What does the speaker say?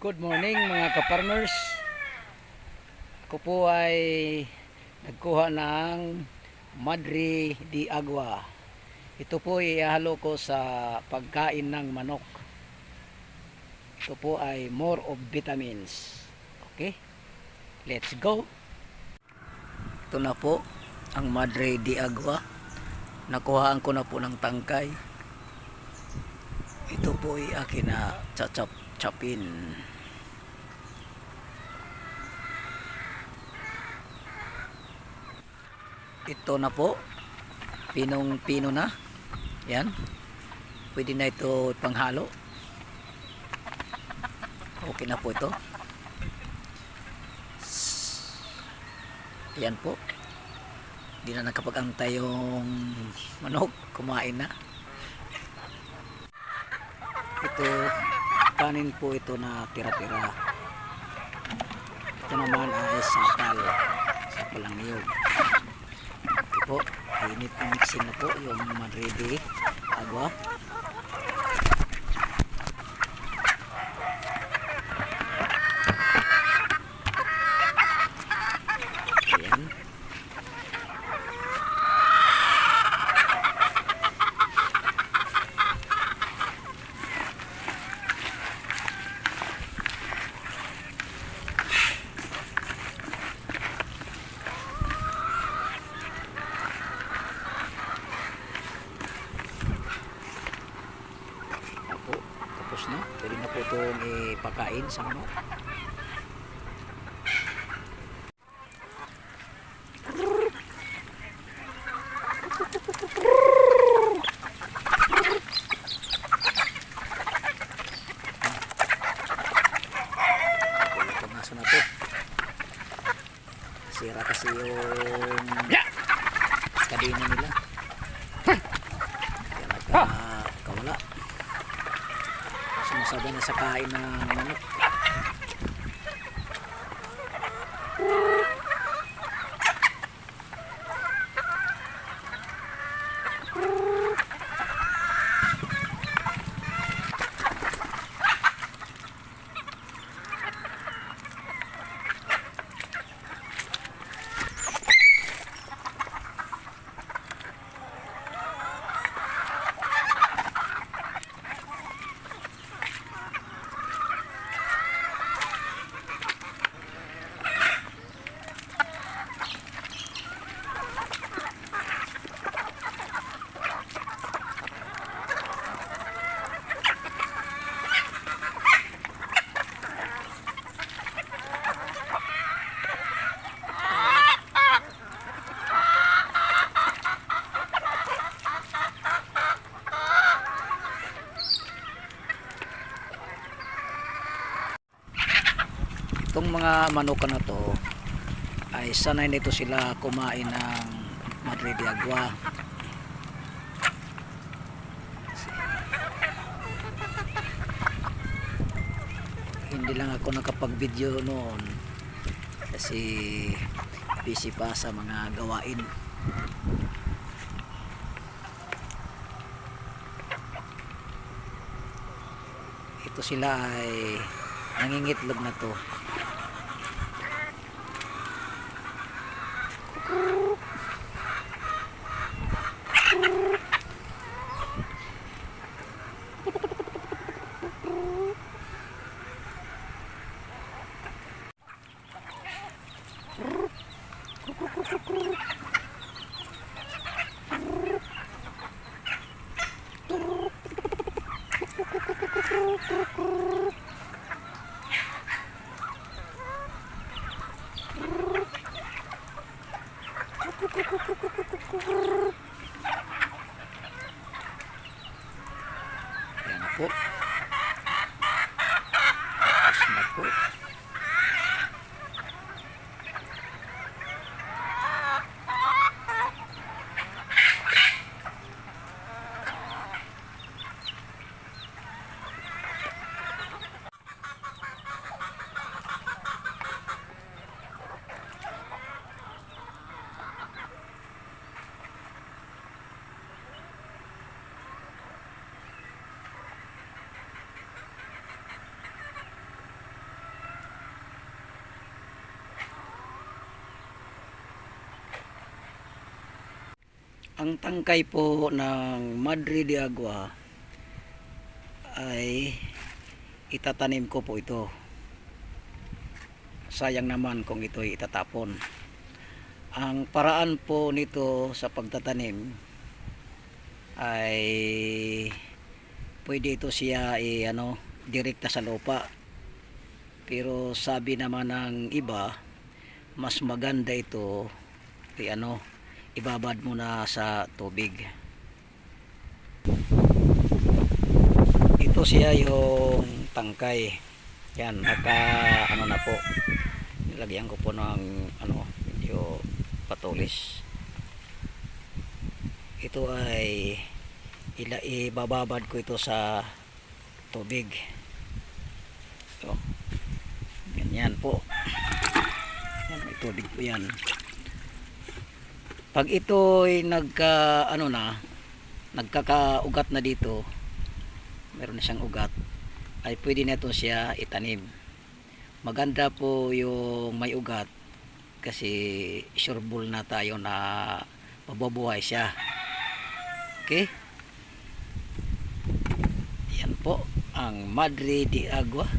Good morning mga ka-farmers. Ako po ay nagkuha ng Madre de Agua. Ito po ay ihalo ko sa pagkain ng manok. Ito po ay more of vitamins. Okay, let's go. Ito na po ang Madre de Agua. Nakuhaan ko na po ng tangkay. Ito po ay akin na chapin. Ito na po, pinong-pino na. Yan, pwede na ito panghalo. Okay na po ito. Yan po, hindi na nakapag-antay yung manok, kumain na. Ito, kanin po ito na tira-tira. Ito naman ay sapal ng niyog. Ito po, init ang mixing na po yung Madre de Agua. Ayan. Tapos na, pwede na po itong ipakain sa manok. Pumaso na to. Sira kasi yung kadena nila. Kaya nagkawala. Sumasabay na sa kain ng manok. Itong mga manok na to ay sanay nito sila kumain ng Madre de Agua. Hindi lang ako nakapag-video noon kasi busy pa sa mga gawain. Ito sila ay nangingitlog na to. Ang tangkay po ng Madre de Agua ay itatanim ko po ito. Sayang naman kung ito'y itatapon. Ang paraan po nito sa pagtatanim ay pwede ito siya direkta sa lupa. Pero sabi naman ng iba, mas maganda ito ibabad muna sa tubig. Ito siya yung tangkay. Yan, na po. Nilagyan ko po ng medyo patulis. Ito ay ibababad ko ito sa tubig. So, ganyan po. Yan, may tubig po yan. Pag ito ay nagkakaugat na dito, meron na siyang ugat, ay pwede na ito siya itanim. Maganda po yung may ugat kasi sureball na tayo na mabubuhay siya. Okay? Yan po ang Madre de Agua.